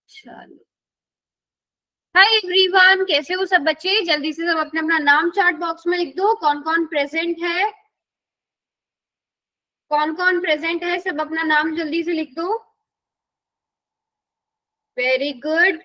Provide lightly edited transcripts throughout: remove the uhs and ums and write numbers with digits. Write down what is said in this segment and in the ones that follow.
चलो, hi everyone, कैसे हो सब बच्चे? जल्दी से सब अपना अपना नाम चैट बॉक्स में लिख दो। कौन कौन प्रेजेंट है, कौन कौन प्रेजेंट है, सब अपना नाम जल्दी से लिख दो। वेरी गुड,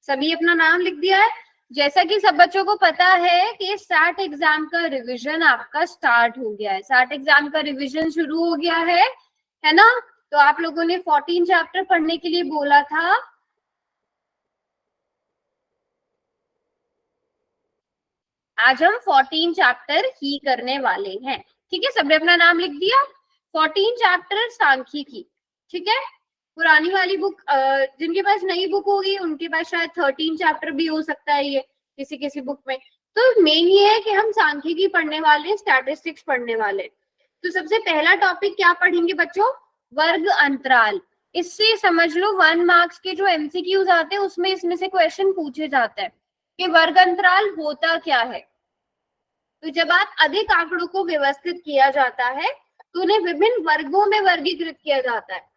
सभी अपना नाम लिख दिया है। जैसा कि सब बच्चों को पता है कि SAT एग्जाम का रिवीजन आपका स्टार्ट हो गया है। SAT एग्जाम का रिवीजन शुरू हो गया है ना? तो आप लोगों ने 14 चैप्टर पढ़ने के लिए बोला था। आज हम 14 चैप्टर ही करने वाले हैं। ठीक है, सबने अपना नाम लिख दिया। 14 चैप्टर सांख्यिकी। ठीक है, पुरानी वाली बुक, जिनके पास नई बुक होगी उनके पास शायद 13 चैप्टर भी हो सकता है, ये किसी किसी बुक में। तो मेन ये है कि हम सांख्यिकी पढ़ने वाले, स्टैटिस्टिक्स पढ़ने वाले। तो सबसे पहला टॉपिक क्या पढ़ेंगे बच्चों? वर्ग अंतराल। इससे समझ लो 1 मार्क्स के जो MCQs आते हैं उसमें इसमें से क्वेश्चन पूछे जाते हैं कि वर्ग अंतराल होता क्या है। तो जब आप अधिक आंकड़ों को व्यवस्थित किया जाता है तो उन्हें विभिन्न वर्गों में वर्गीकृत किया जाता है,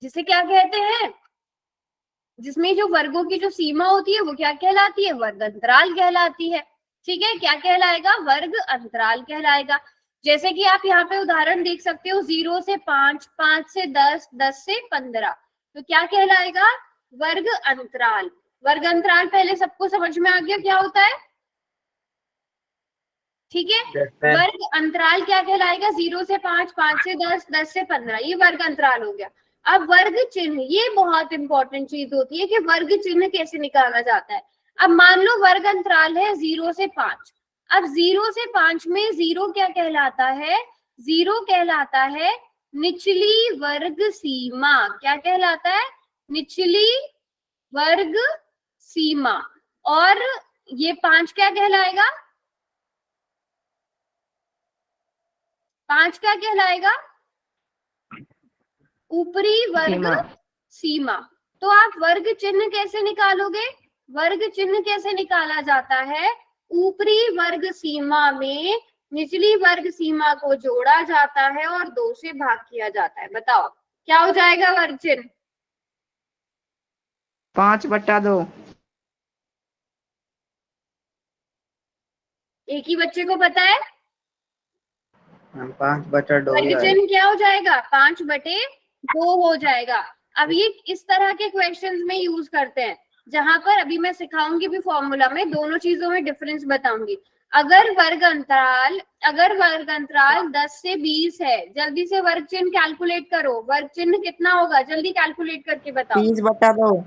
जिसे क्या कहते हैं, जिसमें जो वर्गों की जो सीमा होती है वो क्या कहलाती है? वर्ग अंतराल कहलाती है। ठीक है, क्या कहलाएगा? वर्ग अंतराल कहलाएगा। जैसे कि आप यहाँ पे उदाहरण देख सकते हो, 0 से 5, 5 से 10, 10 से 15, तो क्या कहलाएगा? वर्ग अंतराल। वर्ग अंतराल पहले सबको समझ में आ गया क्या होता है? ठीक है, वर्ग अंतराल क्या कहलाएगा? 0 से 5, 5 से 10, 10 से 15, ये वर्ग अंतराल हो गया। अब वर्ग चिन्ह, ये बहुत इंपॉर्टेंट चीज होती है कि वर्ग चिन्ह कैसे निकाला जाता है। अब मान लो वर्ग अंतराल है 0 से 5। अब 0 से 5 में 0 क्या कहलाता है? 0 कहलाता है निचली वर्ग सीमा। क्या कहलाता है? निचली वर्ग सीमा। और ये 5 क्या कहलाएगा? 5 क्या कहलाएगा? ऊपरी वर्ग सीमा। तो आप वर्ग चिन्ह कैसे निकालोगे? वर्ग चिन्ह कैसे निकाला जाता है? ऊपरी वर्ग सीमा में निचली वर्ग सीमा को जोड़ा जाता है और 2 से भाग किया जाता है। बताओ क्या हो जाएगा वर्ग चिन्ह? 5/2। एक ही बच्चे को पता है? 5/2 वर्ग चिन्ह क्या हो जाएगा? 5/2 हो जाएगा। अब ये इस तरह के क्वेश्चंस में यूज करते हैं, जहां पर अभी मैं सिखाऊंगी भी फॉर्मूला में, दोनों चीजों में डिफरेंस बताऊंगी। अगर वर्ग अंतराल 10 से 20 है, जल्दी से वर्ग चिन्ह कैलकुलेट करो। वर्ग चिन्ह कितना होगा? जल्दी कैलकुलेट करके बताओ। 30/2।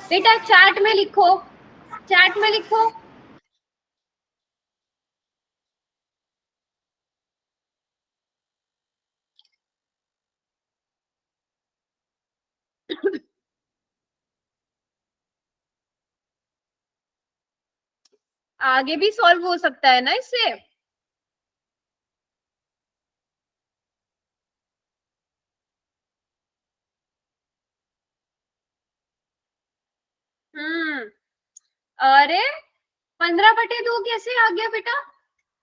बेटा चैट में लिखो, चैट में लिखो। आगे भी सॉल्व हो सकता है ना इससे। अरे 15/2 कैसे आ गया बेटा?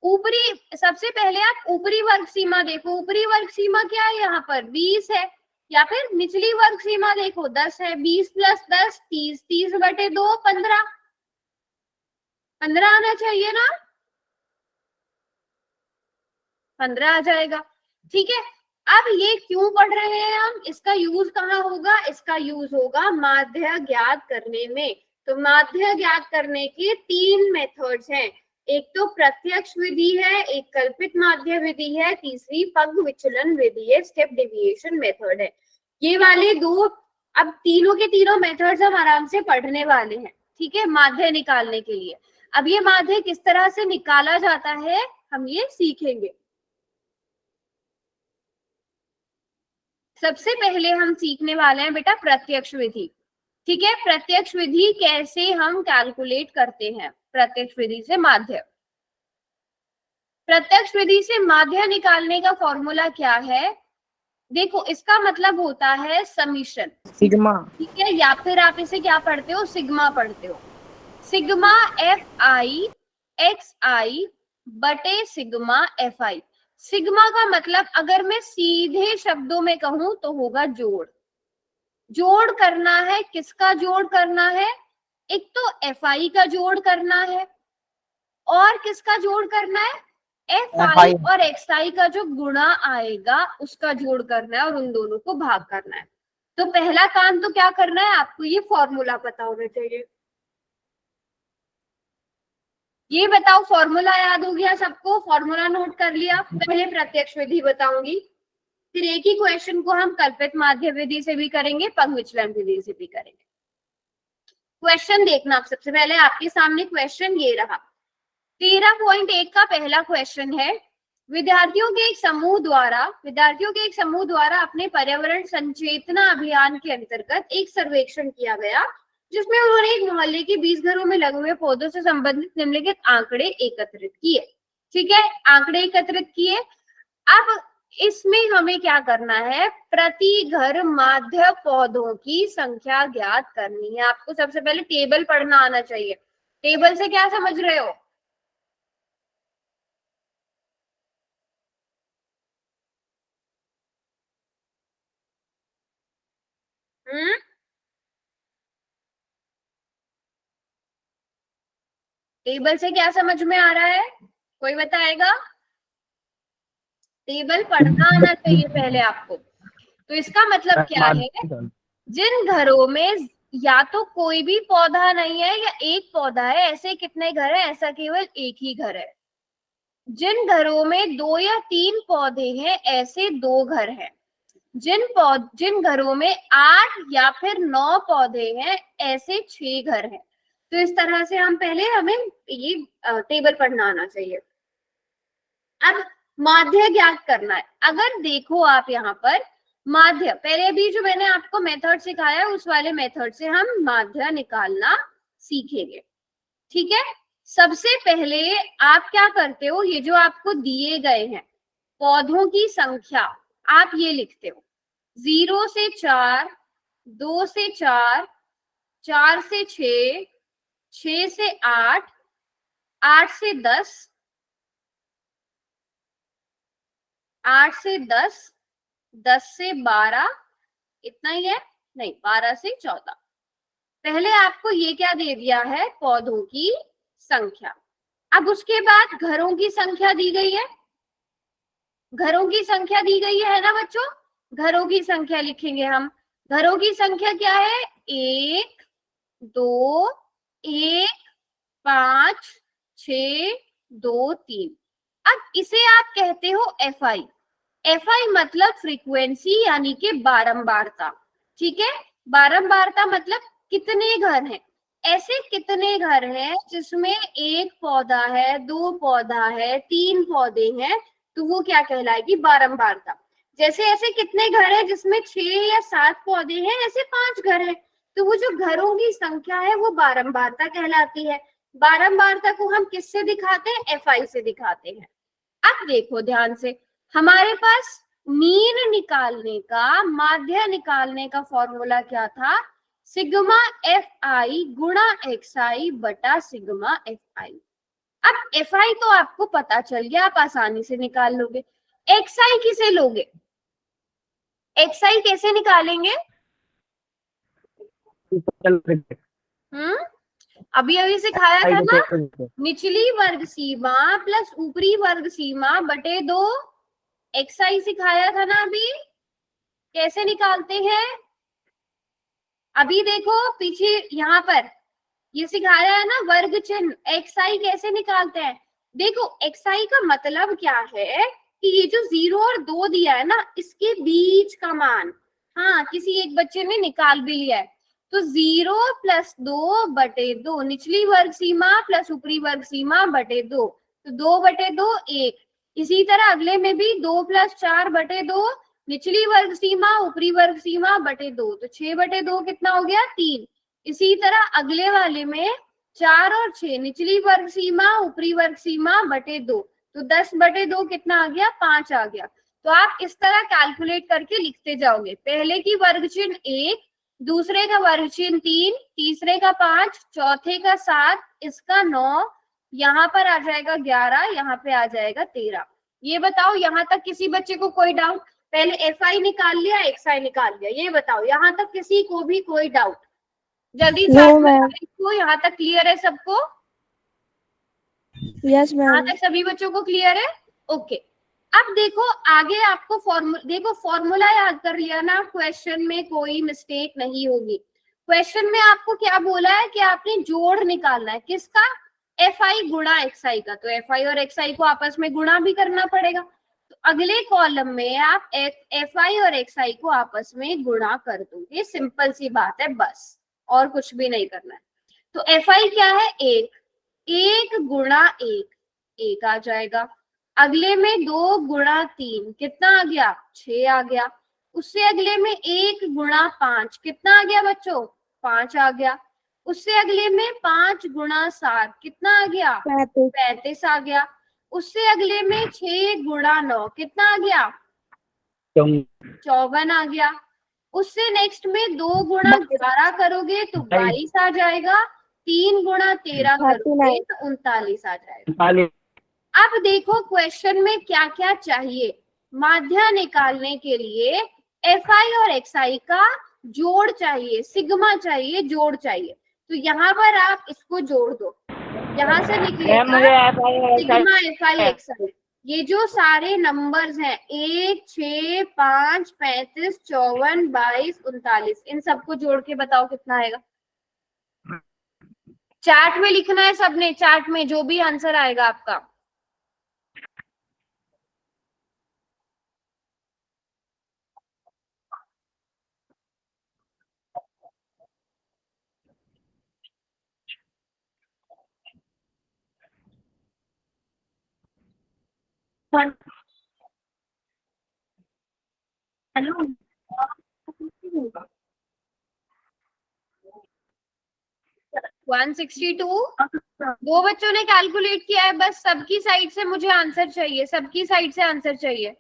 ऊपरी, सबसे पहले आप ऊपरी वर्ग सीमा देखो। ऊपरी वर्ग सीमा क्या है? यहाँ पर 20 है। या फिर निचली वर्ग सीमा देखो, 10 है। 20 + 10 30, 30/2 15, 15 आना चाहिए ना? 15 आ जाएगा। ठीक है, अब ये क्यों पढ़ रहे हैं हम? इसका यूज कहाँ होगा? इसका यूज होगा माध्य ज्ञात करने में। तो माध्य ज्ञात करने के 3 मेथड्स हैं। एक तो प्रत्यक्ष विधि है, एक कल्पित माध्य विधि है, तीसरी पग विचलन विधि है, स्टेप डेविएशन मेथड है। ये वाले दो, अब तीनों के तीनों मेथड्स हम आराम से पढ़ने वाले हैं। ठीक है, माध्य निकालने के लिए। अब ये माध्य किस तरह से निकाला जाता है हम ये सीखेंगे। सबसे पहले हम सीखने वाले हैं बेटा प्रत्यक्ष विधि। ठीक है, प्रत्यक्ष विधि कैसे हम कैलकुलेट करते हैं। प्रत्यक्ष विधि से माध्य, प्रत्यक्ष विधि से माध्य निकालने का फॉर्मूला क्या है? देखो, इसका मतलब होता है समीशन, सिग्मा। ठीक है, या फिर आप इसे क्या पढ़ते हो? सिग्मा पढ़ते हो। सिग्मा FI XI बटे सिग्मा FI। सिग्मा का मतलब अगर मैं सीधे शब्दों में कहूं तो होगा जोड़। जोड़ करना है, किसका जोड़ करना है? एक तो एफ आई का जोड़ करना है और किसका जोड़ करना है? एफ आई FI और एक्स आई का जो गुणा आएगा उसका जोड़ करना है और उन दोनों को भाग करना है। तो पहला काम तो क्या करना है, आपको ये फॉर्मूला पता होना चाहिए। ये बताओ, फॉर्मूला याद हो गया सबको? फॉर्मूला नोट कर लिया? पहले प्रत्यक्ष विधि बताऊंगी, फिर एक ही क्वेश्चन को हम कल्पित माध्य विधि से भी करेंगे, पंग विचलन विधि से भी करेंगे। क्वेश्चन देखना आप, सबसे पहले आपके सामने क्वेश्चन ये रहा। 13.1 का पहला क्वेश्चन है, विद्यार्थियों के एक समूह द्वारा अपने पर्यावरण संचेतना अभियान के अंतर्गत एक सर्वेक्षण किया गया, जिसमें उन्होंने एक मोहल्ले के 20 घरों में लगे हुए पौधों से संबंधित निम्नलिखित आंकड़े एकत्रित किए। ठीक है, आंकड़े एकत्रित किए। अब इसमें हमें क्या करना है, प्रति घर माध्य पौधों की संख्या ज्ञात करनी है। आपको सबसे पहले टेबल पढ़ना आना चाहिए। टेबल से क्या समझ रहे हो? टेबल से क्या समझ में आ रहा है, कोई बताएगा? टेबल पढ़ना आना चाहिए पहले आपको। तो इसका मतलब क्या है, जिन घरों में या तो कोई भी पौधा नहीं है या एक पौधा है, ऐसे कितने घर है? ऐसा केवल एक ही घर है। जिन घरों में 2 या 3 पौधे हैं, ऐसे 2 घर हैं। जिन घरों में 8 या फिर 9 पौधे हैं, ऐसे 6 घर हैं। तो इस तरह से हम पहले, हमें ये टेबल पढ़ना आना चाहिए। अब माध्य ज्ञात करना है। अगर देखो आप यहाँ पर माध्य, पहले भी जो मैंने आपको मेथड सिखाया उस वाले मेथड से हम माध्य निकालना सीखेंगे। ठीक है, सबसे पहले आप क्या करते हो, ये जो आपको दिए गए हैं पौधों की संख्या, आप ये लिखते हो 0 से 4, 2 से 4, 4 से 6, 6 से 8, 8 से 10, 8 से 10, 10 से 12, इतना ही है? नहीं, 12 से 14। पहले आपको ये क्या दे दिया है, पौधों की संख्या। अब उसके बाद घरों की संख्या दी गई है, घरों की संख्या दी गई है ना बच्चों? घरों की संख्या लिखेंगे हम। घरों की संख्या क्या है? 1, 2, 1, 5, 6, 2, 3। अब इसे आप कहते हो एफ आई। एफ आई मतलब फ्रीक्वेंसी, यानी कि बारंबारता। ठीक है, बारंबारता मतलब कितने घर हैं। ऐसे कितने घर हैं जिसमें एक पौधा है, 2 पौधा है, 3 पौधे हैं, तो वो क्या कहलाएगी? बारंबारता। जैसे ऐसे कितने घर हैं जिसमें 6 या 7 पौधे हैं, ऐसे 5 घर हैं, तो वो जो घरों की संख्या है वो बारंबारता कहलाती है। बारंबारता को हम किससे दिखाते हैं? एफ आई से दिखाते हैं। अब देखो ध्यान से, हमारे पास मीन निकालने का, माध्य निकालने का फॉर्मूला क्या था? सिग्मा एफ आई गुणा एक्स आई बटा सिग्मा एफ आई। अब एफ आई तो आपको पता चल गया, आप आसानी से निकाल लोगे। एक्स आई किसे लोगे? एक्स आई कैसे निकालेंगे? अभी अभी सिखाया था ना, निचली वर्ग सीमा प्लस ऊपरी वर्ग सीमा बटे 2 एक्स आई सिखाया था ना अभी। कैसे निकालते हैं? अभी देखो पीछे यहाँ पर ये सिखाया है ना, वर्ग चिन्ह। एक्स आई कैसे निकालते हैं? देखो एक्स आई का मतलब क्या है कि ये जो 0 और 2 दिया है ना, इसके बीच का मान, हाँ किसी एक बच्चे ने निकाल भी लिया है। तो 0 + 2 बटे 2, निचली वर्ग सीमा प्लस ऊपरी वर्ग सीमा बटे 2, तो 2 बटे 2 1। इसी तरह अगले में भी 2 + 4 बटे 2, निचली वर्ग सीमा ऊपरी वर्ग सीमा बटे 2, तो 6 बटे 2 कितना हो गया? 3। इसी तरह अगले वाले में 4 और 6, निचली वर्ग सीमा ऊपरी वर्ग सीमा बटे 2, तो 10 बटे 2 कितना आ गया? 5 आ गया। तो आप इस तरह कैलकुलेट करके लिखते जाओगे, पहले की वर्ग चिन्ह 1, दूसरे का वर्ग चिन्ह 3, तीसरे का 5, चौथे का 7, इसका 9, यहाँ पर आ जाएगा 11, यहाँ पे आ जाएगा 13। ये बताओ, यहाँ तक किसी बच्चे को कोई डाउट? पहले एफ आई निकाल लिया, एक्स आई निकाल लिया, ये बताओ यहाँ तक किसी को भी कोई डाउट? जल्दी चार्ट में लिखो। यहाँ तक क्लियर है सबको? Yes ma'am. यहाँ तक सभी बच्चों को क्लियर है? ओके। अब देखो आगे आपको फॉर्मूला याद कर लिया ना, क्वेश्चन में कोई मिस्टेक नहीं होगी। क्वेश्चन में आपको क्या बोला है कि आपने जोड़ निकालना है, किसका? एफ आई गुणा एक्स आई का। तो एफ आई और एक्स आई को आपस में गुणा भी करना पड़ेगा। तो अगले कॉलम में आप एफ आई और एक्स आई को आपस में गुणा कर दोगे। सिंपल सी बात है, बस और कुछ भी नहीं करना है। तो एफ आई क्या है? एक गुणा एक आ जाएगा। अगले में 2 गुणा 3 कितना आ गया? 6 आ गया। उससे अगले में 1 गुणा 5 कितना आ गया बच्चों? 5 आ गया। उससे अगले में 5 गुणा 7 कितना आ गया? 35 आ गया। उससे अगले में 6 गुणा 9 कितना आ गया? 54 आ गया। उससे नेक्स्ट में 2 गुणा 11 करोगे तो 22 आ जाएगा। 3 गुणा 13 करोगे तो 39 आ जाएगा। अब देखो क्वेश्चन में क्या क्या चाहिए। माध्य निकालने के लिए एफ आई और एक्स आई का जोड़ चाहिए, सिग्मा चाहिए, जोड़ चाहिए। तो यहाँ पर आप इसको जोड़ दो। यहाँ से निकलेगा सिग्मा एफ आई एक्स आई। ये जो सारे नंबर्स हैं 1, 6, 5, 35, 54, 22, 39, इन सबको जोड़ के बताओ कितना आएगा। चार्ट में लिखना है सबने, चार्ट में जो भी आंसर आएगा आपका। हेलो 162। 2 बच्चों ने कैलकुलेट किया है, बस सबकी साइड से मुझे आंसर चाहिए, सबकी साइड से आंसर चाहिए।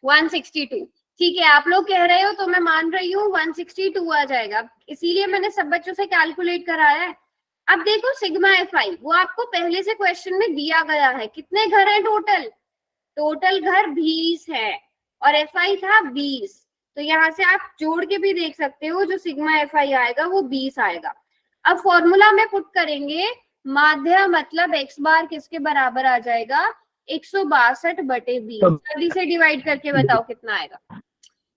वन 162। ठीक है, आप लोग कह रहे हो तो मैं मान रही हूँ 162 आ जाएगा, इसीलिए मैंने सब बच्चों से कैलकुलेट कराया है। अब देखो सिग्मा एफ आई, वो आपको पहले से क्वेश्चन में दिया गया है। कितने घर हैं टोटल? टोटल घर 20 है और एफ आई था 20। तो यहाँ से आप जोड़ के भी देख सकते हो, जो सिग्मा एफ आई आएगा वो 20 आएगा। अब फॉर्मूला में पुट करेंगे, माध्य मतलब एक्स बार किसके बराबर आ जाएगा? 162/20। जल्दी से डिवाइड करके बताओ कितना आएगा।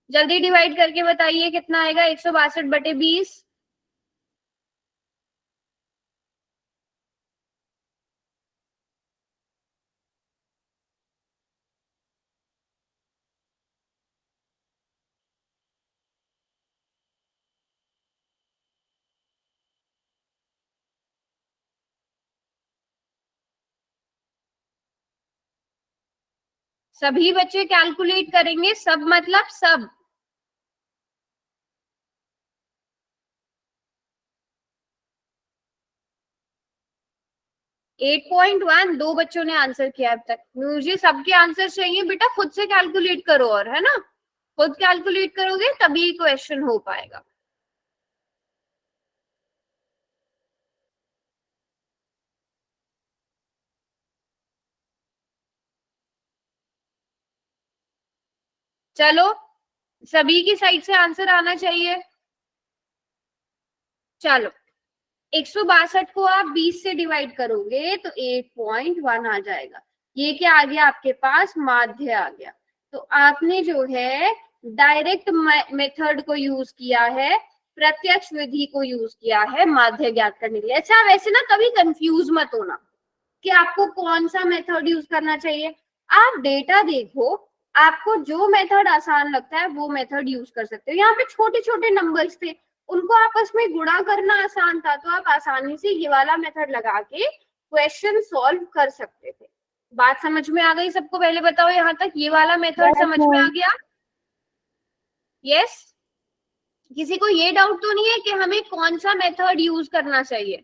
जल्दी डिवाइड करके बताइए कितना आएगा 162/20। सभी बच्चे कैलकुलेट करेंगे, सब मतलब सब। एट 8.1 2 बच्चों ने आंसर किया अब तक। मुझे सबके आंसर चाहिए बेटा, खुद से कैलकुलेट करो, और है ना, खुद कैलकुलेट करोगे तभी क्वेश्चन हो पाएगा। चलो सभी की साइड से आंसर आना चाहिए। चलो 162 को आप 20 से डिवाइड करोगे तो 8.1 आ जाएगा। ये क्या आ गया आपके पास? माध्य आ गया। तो आपने जो है डायरेक्ट मेथड को यूज किया है, प्रत्यक्ष विधि को यूज किया है माध्य ज्ञात करने के लिए। अच्छा वैसे ना कभी कंफ्यूज मत होना कि आपको कौन सा मेथड यूज करना चाहिए। आप डेटा देखो, आपको जो मेथड आसान लगता है वो मेथड यूज कर सकते हो। यहाँ पे छोटे छोटे नंबर्स थे, उनको आपस में गुणा करना आसान था, तो आप आसानी से ये वाला मेथड लगा के क्वेश्चन सॉल्व कर सकते थे। बात समझ में आ गई सबको? पहले बताओ यहाँ तक ये वाला मेथड समझ में आ गया? यस? किसी को ये डाउट तो नहीं है कि हमें कौन सा मेथड यूज करना चाहिए?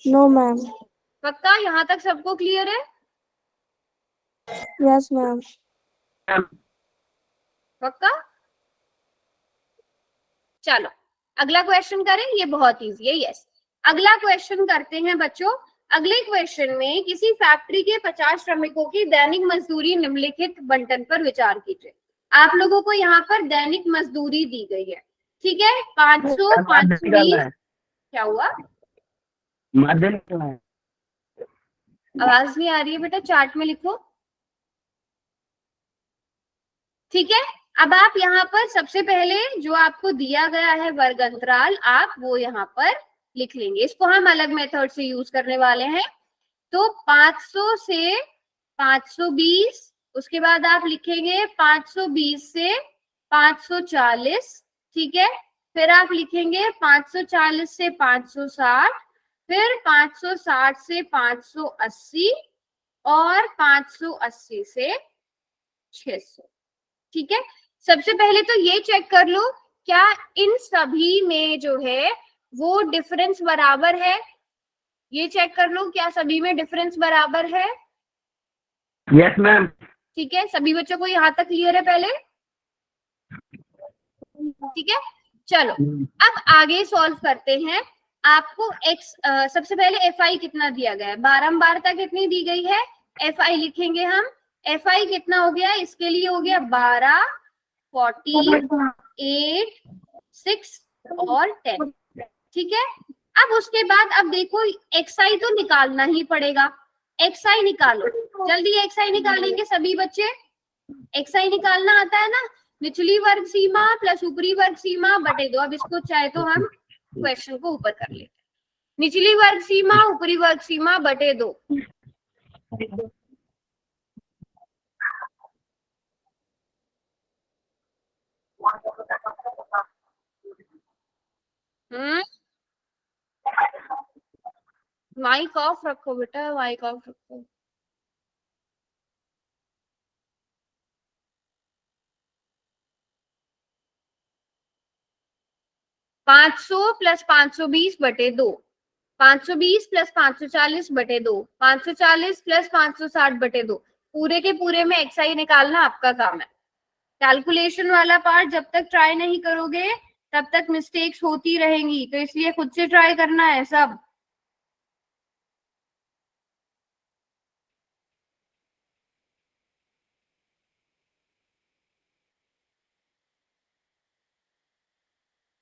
No ma'am. पक्का यहाँ तक सबको क्लियर है? Yes ma'am. पक्का? चलो अगला क्वेश्चन करें, ये बहुत इजी है। यस, अगला क्वेश्चन करते हैं बच्चों। अगले क्वेश्चन में किसी फैक्ट्री के 50 श्रमिकों की दैनिक मजदूरी निम्नलिखित बंटन पर विचार कीजिए। आप लोगों को यहाँ पर दैनिक मजदूरी दी गई है, ठीक है। 500, 520, क्या हुआ? आवाज नहीं आ रही है बेटा, चार्ट में लिखो, ठीक है। अब आप यहाँ पर सबसे पहले जो आपको दिया गया है वर्ग अंतराल, आप वो यहाँ पर लिख लेंगे। इसको हम अलग मेथड से यूज करने वाले हैं। तो 500 से 520, उसके बाद आप लिखेंगे 520 से 540, ठीक है। फिर आप लिखेंगे 540 से 560, फिर 560 से 580 और 580 से 600, ठीक है। सबसे पहले तो ये चेक कर लो क्या इन सभी में जो है वो डिफरेंस बराबर है। ये चेक कर लो क्या सभी में डिफरेंस बराबर है। Yes ma'am. ठीक है, सभी बच्चों को यहाँ तक क्लियर है पहले? ठीक है, चलो अब आगे सॉल्व करते हैं। आपको x सबसे पहले fi कितना दिया गया है, बारंबारता कितनी दी गई है, fi लिखेंगे हम। fi कितना हो गया, इसके लिए हो गया 12, 40, 8, 6 और 10, ठीक है। अब उसके बाद अब देखो xi तो निकालना ही पड़ेगा, xi निकालो जल्दी। xi निकालेंगे सभी बच्चे, xi निकालना आता है ना, निचली वर्ग सीमा प्लस ऊपरी वर्ग सीमा बटे 2। अब इसको चाहे तो हम क्वेश्चन को ऊपर कर लेते हैं, निचली वर्ग सीमा ऊपरी वर्ग सीमा बटे 2। माइक ऑफ रखो बेटा, माइक ऑफ रखो। पाँच सौ प्लस 520 बटे 2, 520 प्लस 540 बटे 2, 540 प्लस 560 बटे 2। पूरे के पूरे में xi निकालना आपका काम है। कैलकुलेशन वाला पार्ट जब तक ट्राई नहीं करोगे तब तक मिस्टेक्स होती रहेंगी, तो इसलिए खुद से ट्राई करना है सब।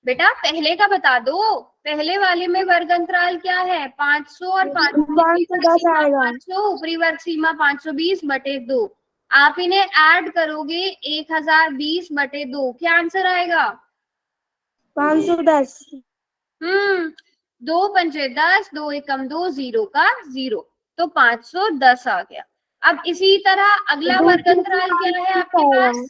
बेटा पहले का बता दो, पहले वाले में वर्ग अंतराल क्या है, 500 और 510 आएगा। 500, ऊपरी वर्ग सीमा 520 बटे 2। आप इन्हें ऐड करोगे 1020 बटे 2, क्या आंसर आएगा? 510। 2 पंचे 10, 2 एकम 2, 0 का 0, तो 510 आ गया। अब इसी तरह अगला वर्ग अंतराल क्या है आपके पास,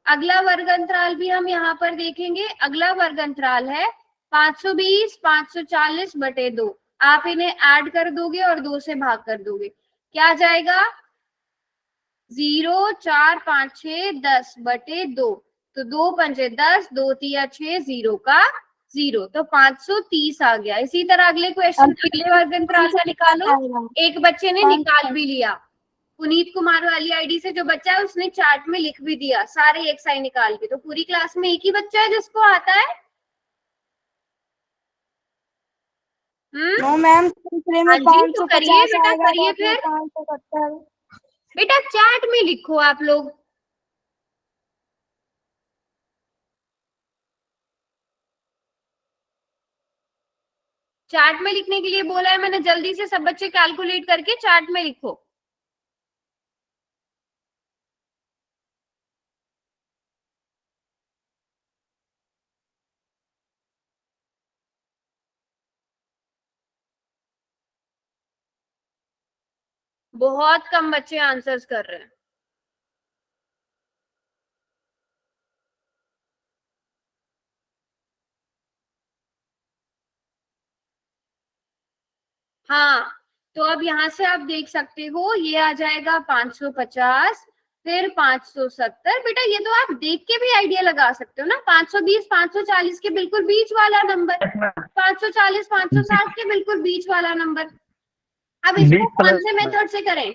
अगला वर्ग अंतराल भी हम यहाँ पर देखेंगे। अगला वर्ग अंतराल है 520, 540 बटे 2। आप इन्हें ऐड कर दोगे और 2 से भाग कर दोगे, क्या आ जाएगा? 0, 4, 5, 6, 10 बटे 2, तो 2 पंचे 10, 2 तिया 6, 0 का 0, तो 530 आ गया। इसी तरह अगले क्वेश्चन, अगले वर्ग अंतराल का निकालो। एक बच्चे ने निकाल भी लिया, पुनीत कुमार वाली आईडी से जो बच्चा है उसने चार्ट में लिख भी दिया सारे xi निकाल के। तो पूरी क्लास में एक ही बच्चा है जिसको आता है। नो मैम, दूसरे में हाँ जी, तो 550 करिए बेटा, आएगा, करिए तो फिर 570। बेटा चार्ट में लिखो आप लोग। चार्ट में लिखने के लिए बोला है मैंने, जल्दी से सब बच्चे कैलकुलेट करके चार्ट में लिखो। बहुत कम बच्चे आंसर्स कर रहे हैं। हाँ, तो अब यहाँ से आप देख सकते हो ये आ जाएगा 550, फिर 570। बेटा ये तो आप देख के भी आइडिया लगा सकते हो ना, 520, 540 के बिल्कुल बीच वाला नंबर, 540, 560 के बिल्कुल बीच वाला नंबर। अब इसको कौन से मेथड से करें?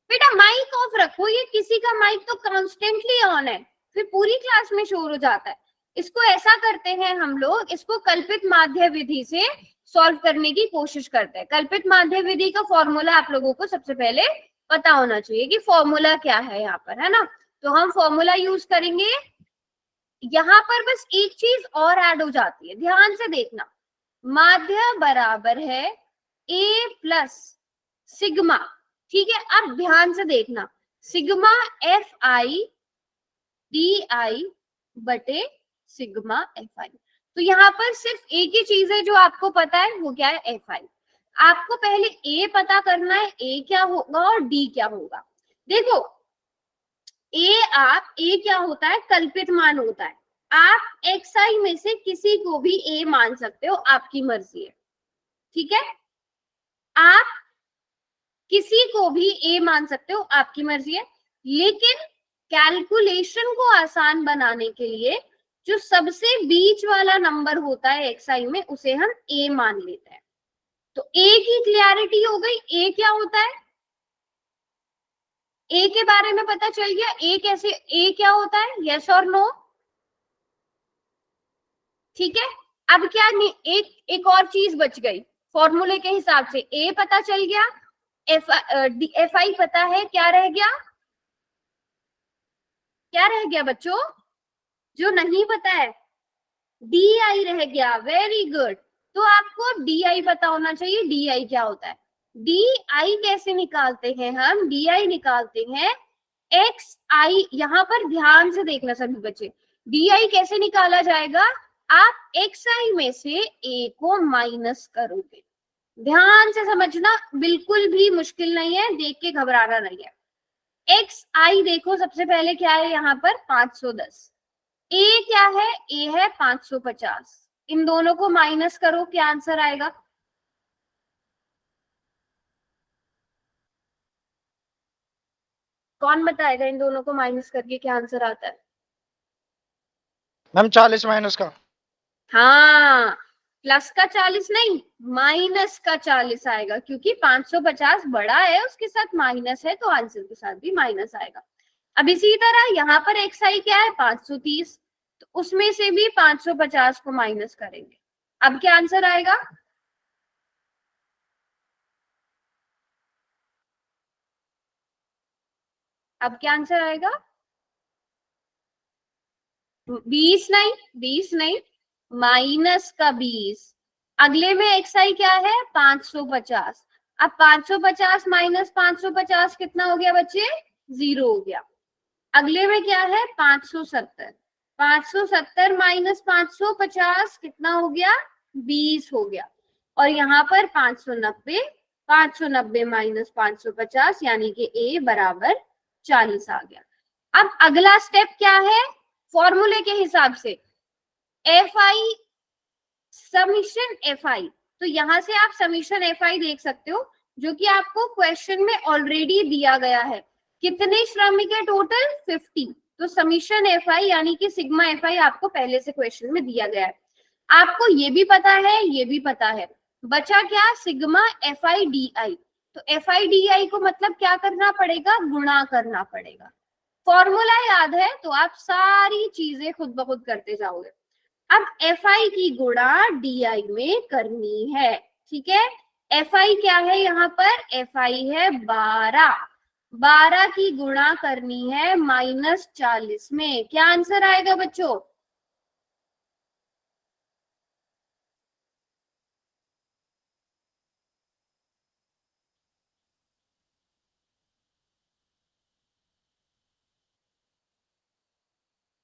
बेटा माइक ऑफ रखो, ये किसी का माइक तो कॉन्स्टेंटली ऑन है, फिर पूरी क्लास में शोर हो जाता है। इसको ऐसा करते हैं हम लोग, इसको कल्पित माध्य विधि से सॉल्व करने की कोशिश करते हैं। कल्पित माध्य विधि का फॉर्मूला आप लोगों को सबसे पहले पता होना चाहिए कि फॉर्मूला क्या है यहाँ पर, है ना। तो हम फॉर्मूला यूज करेंगे। यहाँ पर बस एक चीज और ऐड हो जाती है, ध्यान से देखना। माध्य बराबर है ए प्लस सिग्मा, ठीक है। अब ध्यान से देखना, सिग्मा एफ आई डी आई बटे सिग्मा एफ आई। तो यहाँ पर सिर्फ एक ही चीज है जो आपको पता है, वो क्या है, एफ आई। आपको पहले ए पता करना है, ए क्या होगा और डी क्या होगा। देखो ए क्या होता है, कल्पित मान होता है। आप एक्स आई में से किसी को भी ए मान सकते हो, आपकी मर्जी है, ठीक है। आप किसी को भी ए मान सकते हो, आपकी मर्जी है। लेकिन कैलकुलेशन को आसान बनाने के लिए जो सबसे बीच वाला नंबर होता है एक्स आई में, उसे हम ए मान लेते हैं। तो ए की क्लियरिटी हो गई, ए क्या होता है, ए के बारे में पता चल गया। ए कैसे, ए क्या होता है, यस और नो, ठीक है। अब क्या एक और चीज बच गई फॉर्मूले के हिसाब से। ए पता चल गया, एफ आई पता है, क्या रह गया, क्या रह गया बच्चों, जो नहीं पता है, डी आई रह गया। Very good. तो आपको डी आई पता होना चाहिए। डी आई क्या होता है, डी आई कैसे निकालते हैं हम, डी आई निकालते हैं एक्स आई। यहां पर ध्यान से देखना सभी बच्चे, डी आई कैसे निकाला जाएगा, आप एक्स आई में से ए को माइनस करोगे। ध्यान से समझना, बिल्कुल भी मुश्किल नहीं है, देख के घबराना नहीं है। एक्स आई देखो सबसे पहले क्या है यहाँ पर, 510। ए क्या है, ए है 550। इन दोनों को माइनस करो, क्या आंसर आएगा, कौन बताएगा इन दोनों को माइनस करके क्या आंसर आता है। मैम 40 माइनस का। हाँ, प्लस का 40 नहीं, माइनस का 40 आएगा, क्योंकि 550 बड़ा है, उसके साथ माइनस है, तो आंसर के साथ भी माइनस आएगा। अब इसी तरह यहाँ पर एक्स आई क्या है, 530, तो उसमें से भी 550 को माइनस करेंगे। अब क्या आंसर आएगा, अब क्या आंसर आएगा, 20 नहीं, 20 नहीं, माइनस का 20। अगले में एक्स आई क्या है, 550। अब 550 माइनस 550 कितना हो गया बच्चे, 0 हो गया। अगले में क्या है, 570। 570 माइनस 550 कितना हो गया, 20 हो गया। और यहाँ पर 590, 590 माइनस 550 यानी कि ए बराबर 40 आ गया। अब अगला स्टेप क्या है, फॉर्मूले के हिसाब से F I summation F I. तो यहां से आप समीशन एफ आई देख सकते हो, जो कि आपको क्वेश्चन में ऑलरेडी दिया गया है। कितने श्रमिक है टोटल, 50। तो समीशन एफ आई यानी कि सिग्मा एफ आई आपको पहले से क्वेश्चन में दिया गया है। आपको ये भी पता है, ये भी पता है, बचा क्या, सिग्मा एफ आई डी आई। तो एफ आई डी आई को मतलब क्या करना पड़ेगा, गुणा करना पड़ेगा। फॉर्मूला याद है तो आप सारी चीजें खुद ब खुद करते जाओगे। अब एफ आई की गुणा डी आई में करनी है, ठीक है। एफ आई क्या है यहाँ पर, एफ आई है 12। 12 की गुणा करनी है -40 में, क्या आंसर आएगा बच्चों,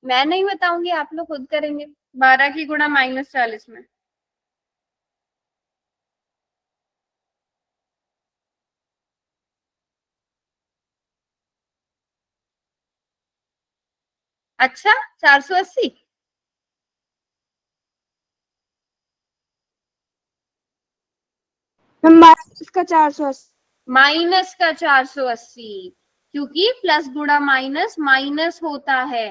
मैं नहीं बताऊंगी, आप लोग खुद करेंगे। 12 की गुणा -40 में, अच्छा 480। माइनस का 480। माइनस का 480, क्योंकि प्लस गुणा माइनस माइनस होता है,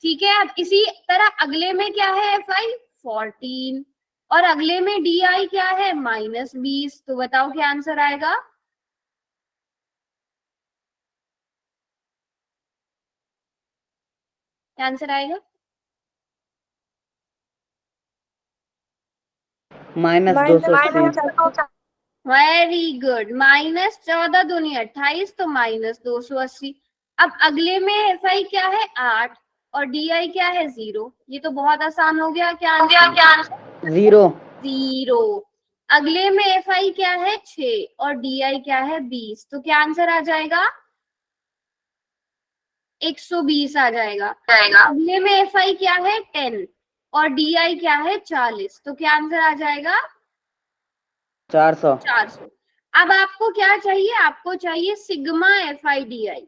ठीक है। अब इसी तरह अगले में क्या है, एफ आई 14 और अगले में डी आई क्या है, -20। तो बताओ क्या आंसर आएगा, क्या आंसर आएगा? -280। वेरी गुड, -14 दूनी 28, तो -280। अब अगले में एफ आई क्या है? 8 और डी आई क्या है? 0। ये तो बहुत आसान हो गया। क्या आंसर? 0। 0। अगले में एफ आई क्या है? 6 और डी आई क्या है? 20। तो क्या आंसर आ जाएगा? 120 आ जाएगा। अगले में एफ आई क्या है? 10 और डी आई क्या है? 40। तो क्या आंसर आ जाएगा? 400। 400। अब आपको क्या चाहिए? आपको चाहिए sigma F I D I.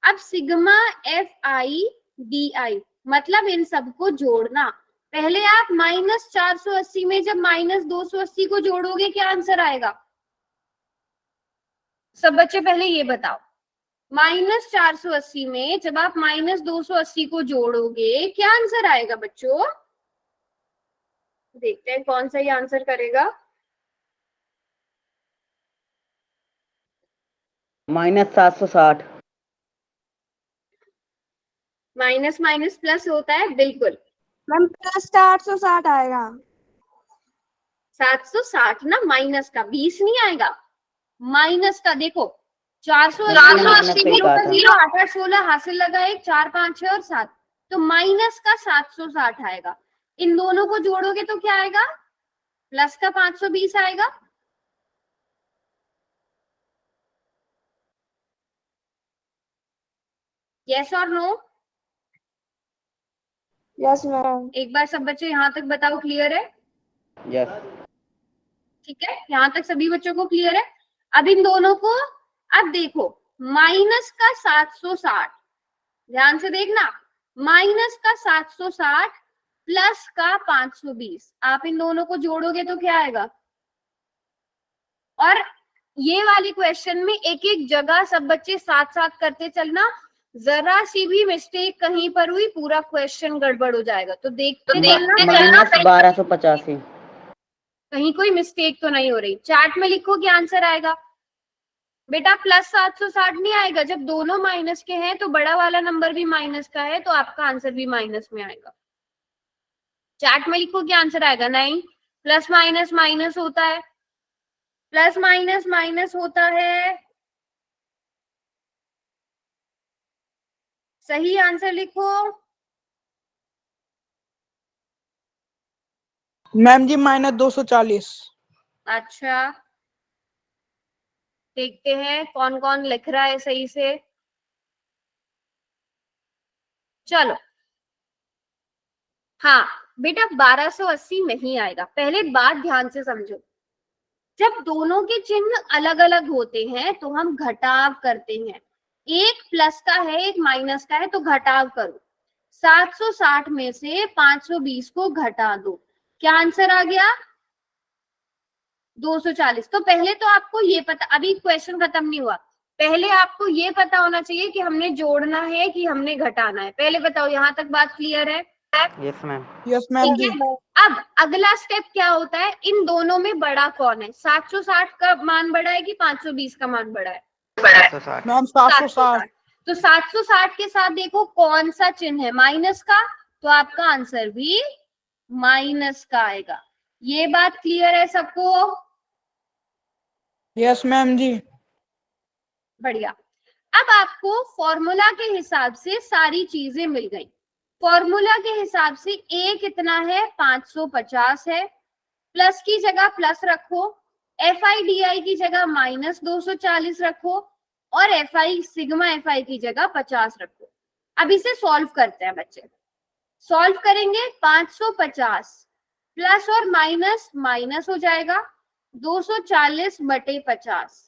अब sigma F I D I मतलब इन सबको जोड़ना। पहले आप -480 में जब -280 को जोड़ोगे क्या आंसर आएगा? सब बच्चे पहले ये बताओ, -480 में जब आप -280 को जोड़ोगे क्या आंसर आएगा बच्चों? देखते हैं कौन सा ये आंसर करेगा। -760। माइनस माइनस प्लस होता है, बिल्कुल। मैम प्लस का 860 आएगा। 760 ना, माइनस का 20 नहीं आएगा, माइनस का। देखो 480 480 का 0, 8 8 16 हासिल लगा, 1 4 5 6 और 7, तो माइनस का 760 आएगा। इन दोनों को जोड़ोगे तो क्या आएगा? प्लस का 520 आएगा। यस और नो? Yes ma'am. एक बार सब बच्चे यहाँ तक बताओ, क्लियर है? यस। ठीक है, यहाँ तक सभी बच्चों को क्लियर है। अब इन दोनों को, अब देखो माइनस का 760, ध्यान से देखना, माइनस का 760 प्लस का 520, आप इन दोनों को जोड़ोगे तो क्या आएगा? और ये वाली क्वेश्चन में एक एक जगह सब बच्चे साथ साथ करते चलना, जरा सी भी मिस्टेक कहीं पर हुई पूरा क्वेश्चन गड़बड़ हो जाएगा। तो देखते चलना -1285। कहीं कोई मिस्टेक तो नहीं हो रही। चार्ट में लिखो क्या आंसर आएगा बेटा। प्लस 760 नहीं आएगा, जब दोनों माइनस के हैं तो बड़ा वाला नंबर भी माइनस का है, तो आपका आंसर भी माइनस में आएगा। चार्ट में लिखो क्या आंसर आएगा। नहीं, प्लस माइनस माइनस होता है, प्लस माइनस माइनस होता है। सही आंसर लिखो। मैम जी -240। अच्छा, देखते हैं कौन कौन लिख रहा है सही से। चलो, हाँ बेटा 1280 नहीं आएगा। पहले बात ध्यान से समझो, जब दोनों के चिन्ह अलग अलग होते हैं तो हम घटाव करते हैं। एक प्लस का है एक माइनस का है, तो घटाव करो। 760 में से 520 को घटा दो, क्या आंसर आ गया? 240। तो पहले तो आपको ये पता, अभी क्वेश्चन खत्म नहीं हुआ, पहले आपको ये पता होना चाहिए कि हमने जोड़ना है कि हमने घटाना है। पहले बताओ, यहाँ तक बात क्लियर है? Yes ma'am. यस मैम जी। अब अगला स्टेप क्या होता है? इन दोनों में बड़ा कौन है? 760 का मान बड़ा है कि 520 का मान बड़ा है? 760। मैम 760। तो 760 के साथ देखो कौन सा चिन्ह है? माइनस का, तो आपका आंसर भी माइनस का आएगा। ये बात क्लियर है सबको? यस मैम जी। बढ़िया। अब आपको फॉर्मूला के हिसाब से सारी चीजें मिल गई। फॉर्मूला के हिसाब से ए कितना है? 550 है। प्लस की जगह प्लस रखो, एफ आई डी आई की जगह -240 रखो, और एफ आई सिग्मा एफ आई की जगह 50 रखो। अब इसे सॉल्व करते हैं बच्चे। सॉल्व करेंगे, 550 प्लस और माइनस माइनस हो जाएगा, 240 बटे 50।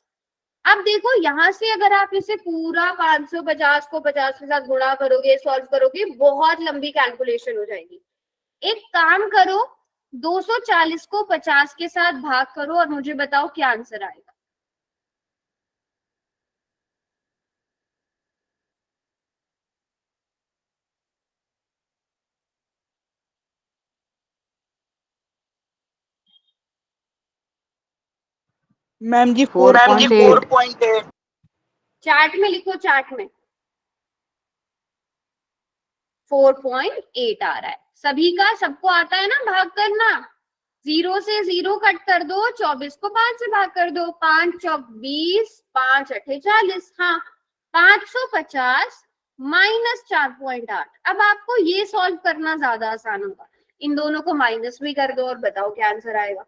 अब देखो यहां से अगर आप इसे पूरा 550 को 50 के साथ गुणा करोगे, सॉल्व करोगे, बहुत लंबी कैलकुलेशन हो जाएगी। एक काम करो, 240 को 50 के साथ भाग करो और मुझे बताओ क्या आंसर आएगा। मैम जी 4.8। 4.8। चार्ट में लिखो, चार्ट में 4.8 आ रहा है। सभी का सबको आता है ना भाग करना। 0 से 0 कट कर दो, 24 को 5 से भाग कर दो, 5 चौक 20, 5 अठे 40। हाँ, 550 माइनस 4.8। अब आपको ये सॉल्व करना ज्यादा आसान होगा। इन दोनों को माइनस भी कर दो और बताओ क्या आंसर आएगा।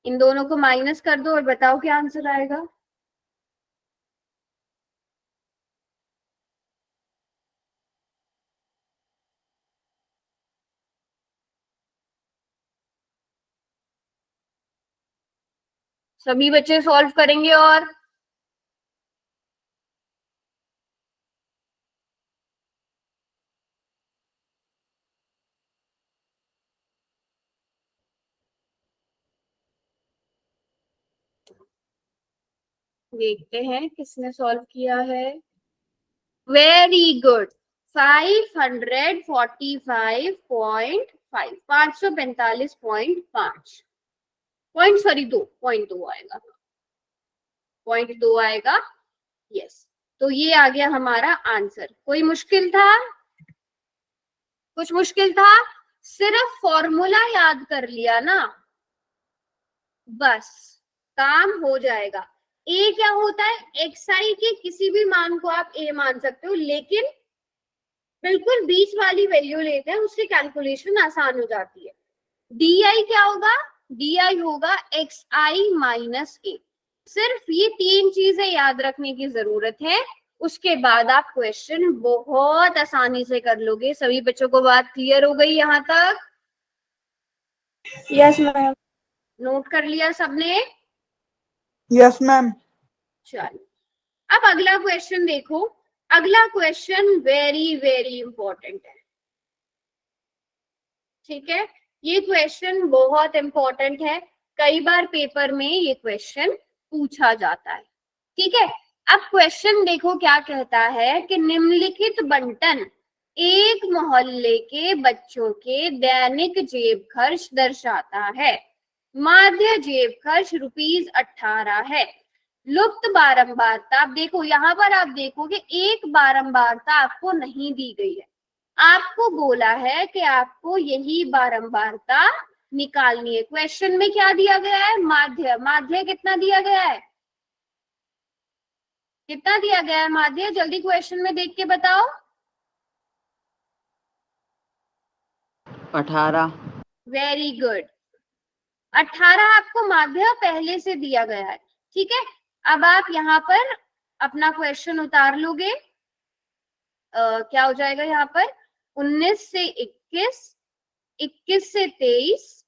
इन दोनों को माइनस कर दो और बताओ क्या आंसर आएगा। सभी बच्चे सॉल्व करेंगे और देखते हैं किसने सॉल्व किया है। वेरी गुड, 545.5, 545.5 पॉइंट, सॉरी 2.2 आएगा, 0.2 आएगा। यस, तो ये आ गया हमारा आंसर। कोई मुश्किल था? कुछ मुश्किल था? सिर्फ फॉर्मूला याद कर लिया ना, बस काम हो जाएगा। ए क्या होता है? xi के किसी भी मान को आप a मान सकते हो, लेकिन बिल्कुल बीच वाली वैल्यू लेते हैं, उससे कैलकुलेशन आसान हो जाती है। di क्या होगा? di होगा xi माइनस a। सिर्फ ये 3 चीजें याद रखने की जरूरत है, उसके बाद आप क्वेश्चन बहुत आसानी से कर लोगे। सभी बच्चों को बात क्लियर हो गई यहाँ तक? Yes ma'am. नोट कर लिया सबने? Yes ma'am. चलो, अब अगला क्वेश्चन देखो। अगला क्वेश्चन वेरी वेरी इंपॉर्टेंट है, ठीक है? ये क्वेश्चन बहुत इंपॉर्टेंट है, कई बार पेपर में ये क्वेश्चन पूछा जाता है, ठीक है? अब क्वेश्चन देखो क्या कहता है कि निम्नलिखित बंटन एक मोहल्ले के बच्चों के दैनिक जेब खर्च दर्शाता है। माध्य जेब खर्च ₹18 है। लुप्त बारंबारता, आप देखो यहाँ पर, आप देखोगे एक बारंबारता आपको नहीं दी गई है, आपको बोला है कि आपको यही बारंबारता निकालनी है। क्वेश्चन में क्या दिया गया है? माध्य। माध्य कितना दिया गया है? कितना दिया गया है माध्य? जल्दी क्वेश्चन में देख के बताओ। 18। वेरी गुड, 18 आपको माध्य पहले से दिया गया है, ठीक है? अब आप यहाँ पर अपना क्वेश्चन उतार लोगे। क्या हो जाएगा यहाँ पर? 19 से 21, 21 से 23,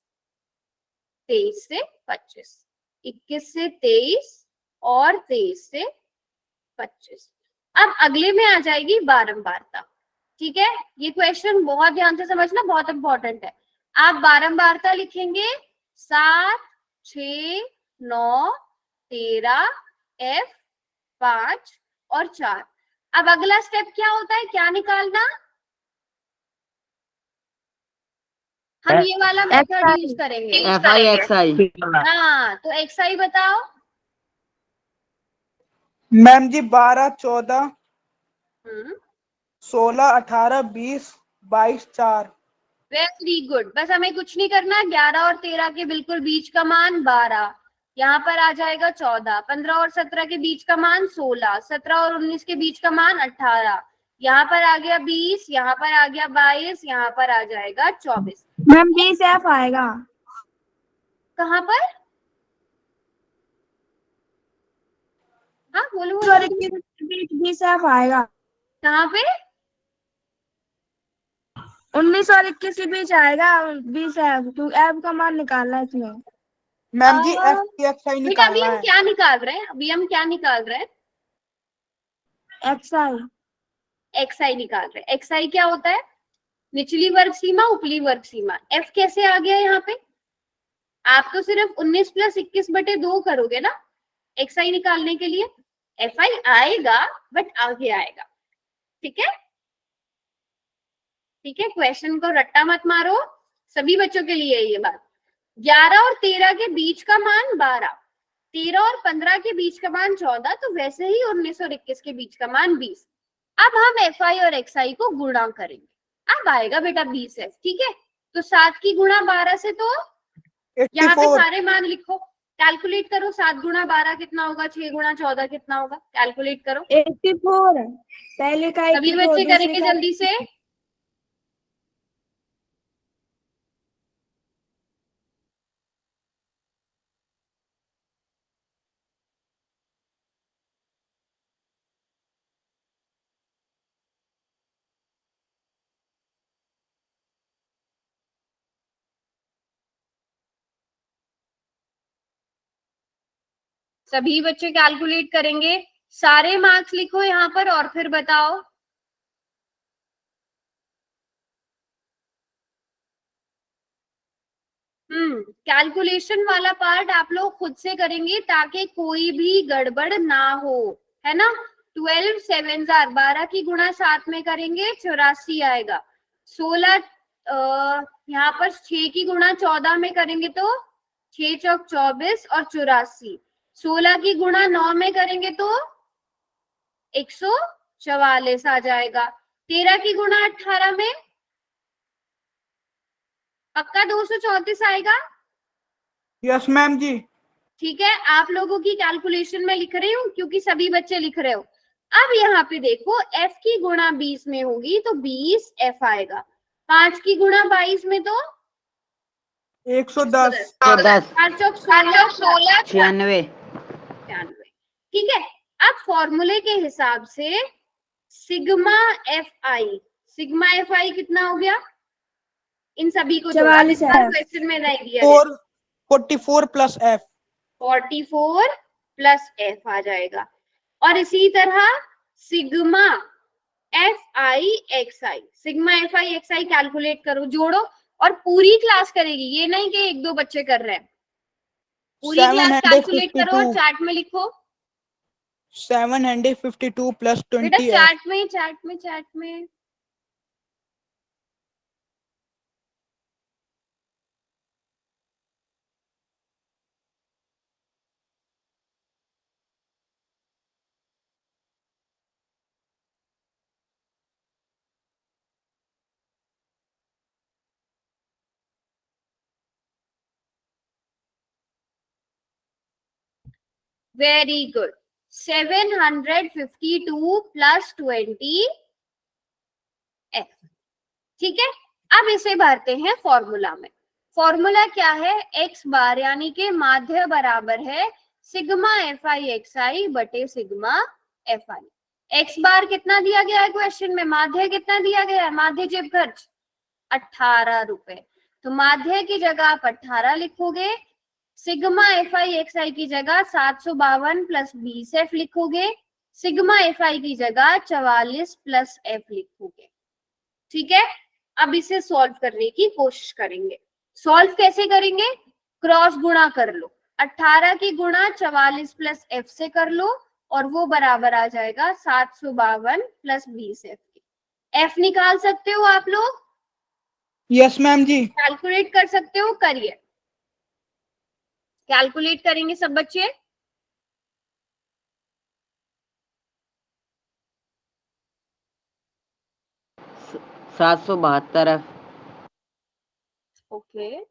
23 से 25, 21 से 23 और 23 से 25। अब अगले में आ जाएगी बारंबारता, ठीक है? ये क्वेश्चन बहुत ध्यान से समझना, बहुत इंपॉर्टेंट है। आप बारंबारता लिखेंगे 7, 6, 9, 13, F, 5 और 4। अब अगला स्टेप क्या होता है? क्या निकालना? हम ये वाला मेथड यूज करेंगे। FI XI। हाँ, तो xi बताओ। मैम जी 12, 14, हम्म, 16, 18, 20, 22, 4। Very good. बस हमें कुछ नहीं करना, 11 और 13 के बिल्कुल बीच का मान 12, यहाँ पर आ जाएगा 14, 15 और 17 के बीच का मान 16, 17 और 19 के बीच का मान 18, यहाँ पर आ गया 20, यहाँ पर आ गया 22, यहाँ पर आ जाएगा 24। मैम 20 F आएगा। कहाँ पर? हाँ बोलो। सॉरी, 20 F आएगा। कहाँ पे? 19 और 21 के बीच आएगा 20 F, क्योंकि F का मान निकालना है इसमें। मैम जी आ, FI XI बेटा अभी निकालना हम है। क्या निकाल रहे हैं? अभी हम क्या निकाल रहे हैं? XI। xi निकाल रहे हैं। xi क्या होता है? निचली वर्ग सीमा, उपली वर्ग सीमा। f कैसे आ गया यहाँ पे? आप तो सिर्फ 19 + 21/2 करोगे ना xi निकालने के लिए। fi आएगा बट आगे आएगा, ठीक है? ठीक है, क्वेश्चन को रट्टा मत मारो, सभी बच्चों के लिए ये बात। 11 और 13 के बीच का मान 12, 13 और 15 के बीच का मान 14, तो वैसे ही 19 और 21 के बीच का मान 20। अब हम FI और XI को गुणा करेंगे, अब आएगा बेटा 20F। ठीक है, तो 7 की गुणा 12 से, तो यहाँ पे 84। सारे मान लिखो, कैलकुलेट करो। 7 गुणा 12 कितना होगा, 6 गुणा 14 कितना होगा, कैलकुलेट करो। 84 पहले का सभी 84 बच्चे दूसरे करेंगे का जल्दी से। सभी बच्चे कैलकुलेट करेंगे, सारे मार्क्स लिखो यहाँ पर और फिर बताओ। कैलकुलेशन वाला पार्ट आप लोग खुद से करेंगे ताकि कोई भी गड़बड़ ना हो, है ना। 12 7 12 की गुणा 7 में करेंगे 84 आएगा। 16 यहाँ पर 6 की गुणा 14 में करेंगे तो 6 चौक 24 और 84। 16 की गुणा 9 में करेंगे तो 144 आ जाएगा। 13 की गुणा 18 में पक्का 234 आएगा। यस मैम जी। ठीक है, आप लोगों की कैलकुलेशन में लिख रही हूँ क्योंकि सभी बच्चे लिख रहे हो। अब यहाँ पे देखो, F की गुणा 20 में होगी तो 20F आएगा। 5 की गुणा 22 में तो 110। 110 4 चौक 16 96। 96। ठीक है, अब फॉर्मूले के हिसाब से सिग्मा FI कितना हो गया, इन सभी को जोड़ा। 44 है। क्वेश्चन में नहीं दिया 44 प्लस F। 44 प्लस F आ जाएगा। और इसी तरह sigma FI XI, sigma FI XI calculate करो, जोड़ो। और पूरी क्लास करेगी, ये नहीं कि एक दो बच्चे कर रहे हैं, पूरी क्लास कैलकुलेट करो और 752 चार्ट में लिखो। 752 प्लस बेटा 20F। चार्ट में वेरी गुड। 752 plus 20F। ठीक है, अब इसे भरते हैं फॉर्मूला में। फॉर्मूला क्या है, x बार यानी कि माध्य बराबर है सिग्मा FI XI बटे सिग्मा FI। x बार कितना दिया गया है क्वेश्चन में, माध्य कितना दिया गया है, माध्य जेब खर्च 18 रुपए। तो माध्य की जगह आप 18 लिखोगे, सिग्मा FI XI की जगह 752 प्लस 20F लिखोगे, सिग्मा FI की जगह 44 प्लस F लिखोगे। ठीक है, अब इसे सॉल्व करने की कोशिश करेंगे। सॉल्व कैसे करेंगे, क्रॉस गुणा कर लो, 18 की गुणा 44 प्लस F से कर लो और वो बराबर आ जाएगा 752 प्लस 20F के। F निकाल सकते हो आप लोग, यस मैम जी। कैलकुलेट कर सकते हो, करिए। कैलकुलेट करेंगे सब बच्चे। स- 772 F। ओके,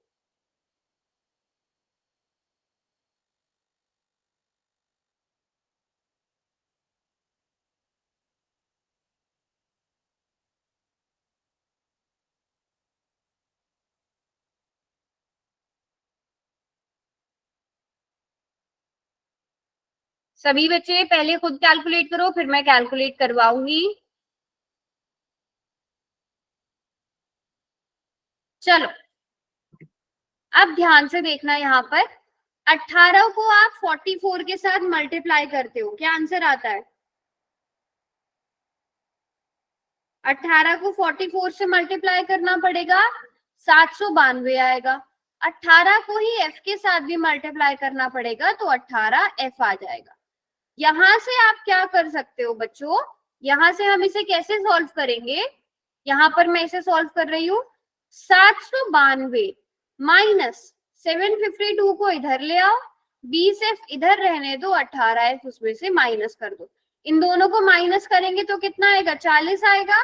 सभी बच्चे पहले खुद कैलकुलेट करो, फिर मैं कैलकुलेट करवाऊंगी। चलो, अब ध्यान से देखना, यहाँ पर 18 को आप 44 के साथ मल्टीप्लाई करते हो, क्या आंसर आता है। 18 को 44 से मल्टीप्लाई करना पड़ेगा, 792 आएगा। 18 को ही F के साथ भी मल्टीप्लाई करना पड़ेगा तो 18F आ जाएगा। यहां से आप क्या कर सकते हो बच्चों, यहां से हम इसे कैसे सॉल्व करेंगे, यहां पर मैं इसे सॉल्व कर रही हूँ। 792 माइनस 752 को इधर ले आओ, 20f इधर रहने दो, 18f उसमें से माइनस कर दो। इन दोनों को माइनस करेंगे तो कितना आएगा, 40 आएगा।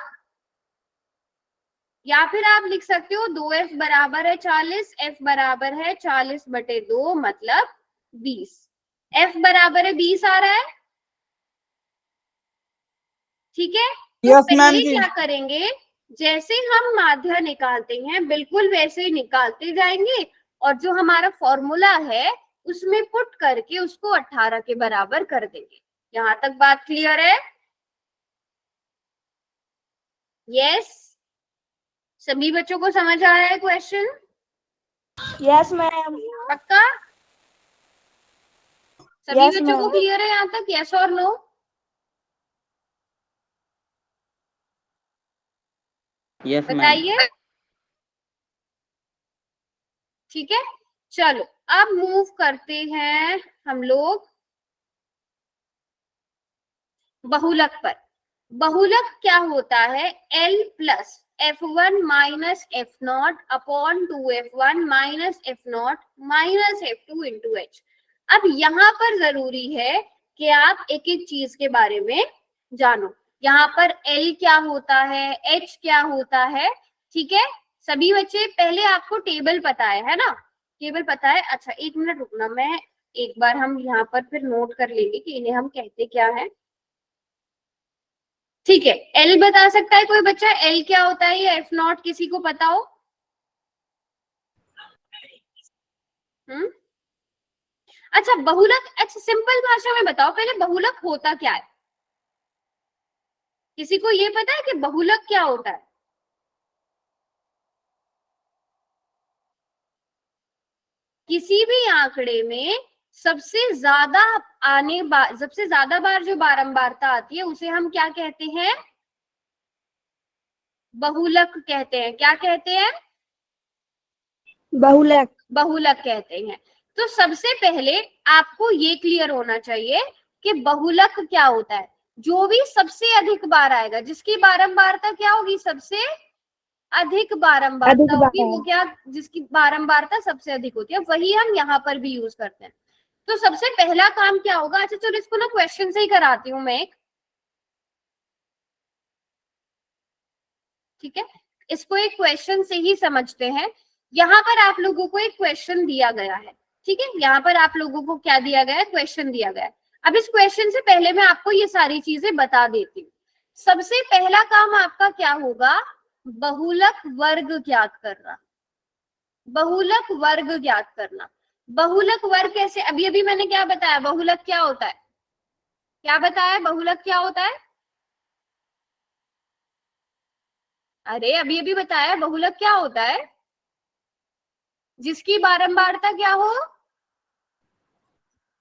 या फिर आप लिख सकते हो 2f बराबर है 40, f बराबर है 40/2 मतलब 20। f बराबर है 20 आ रहा है, ठीक है। तो यस मैम पहले जी। क्या करेंगे, जैसे हम माध्य निकालते हैं बिल्कुल वैसे ही निकालते जाएंगे, और जो हमारा फॉर्मूला है उसमें पुट करके उसको 18 के बराबर कर देंगे। यहां तक बात क्लियर है? यस, सभी बच्चों को समझ आ रहा है क्वेश्चन? Yes ma'am. पक्का? सभी Yes, बच्चों को ma'am. क्लियर है यहाँ तक, यस और नो? Yes ma'am. बताइए। ठीक है, चलो अब मूव करते हैं हम लोग बहुलक पर। बहुलक क्या होता है, L plus F1 minus F0 upon 2F1 minus F0 minus F2 into H। अब यहाँ पर जरूरी है कि आप एक एक चीज के बारे में जानो। यहाँ पर L क्या होता है, H क्या होता है, ठीक है। सभी बच्चे पहले आपको टेबल पता है ना, टेबल पता है। अच्छा एक मिनट रुकना, मैं एक बार हम यहाँ पर फिर नोट कर लेंगे कि इन्हें हम कहते क्या है। ठीक है, एल बता सकता है कोई बच्चा, एल क्या होता है, या F0 किसी को पता हो? अच्छा बहुलक, अच्छा सिंपल भाषा में बताओ पहले बहुलक होता क्या है, किसी को ये पता है कि बहुलक क्या होता है? किसी भी आंकड़े में सबसे ज्यादा सबसे ज्यादा बार जो बारंबारता आती है उसे हम क्या कहते हैं, बहुलक कहते हैं। क्या कहते हैं? बहुलक। बहुलक कहते हैं। तो सबसे पहले आपको ये क्लियर होना चाहिए कि बहुलक क्या होता है। जो भी सबसे अधिक बार आएगा, जिसकी बारंबारता क्या होगी, सबसे अधिक बारंबारता होगी, वो क्या, जिसकी बारंबारता सबसे अधिक होती है, वही हम यहाँ पर भी यूज करते हैं। तो सबसे पहला काम क्या होगा, अच्छा चलो इसको ना क्वेश्चन से ही कराती हूँ मैं एक, ठीक है। इसको एक क्वेश्चन से ही समझते हैं। यहाँ पर आप लोगों को एक क्वेश्चन दिया गया है, ठीक है। यहाँ पर आप लोगों को क्या दिया गया है, क्वेश्चन दिया गया है। अब इस क्वेश्चन से पहले मैं आपको ये सारी चीजें बता देती हूँ। सबसे पहला काम आपका क्या होगा, बहुलक वर्ग ज्ञात करना। बहुलक वर्ग ज्ञात करना। बहुलक वर्ग कैसे, अभी अभी मैंने क्या बताया, बहुलक क्या होता है, क्या बताया, बहुलक क्या होता है? अरे अभी अभी बताया बहुलक क्या होता है, जिसकी बारंबारता क्या हो,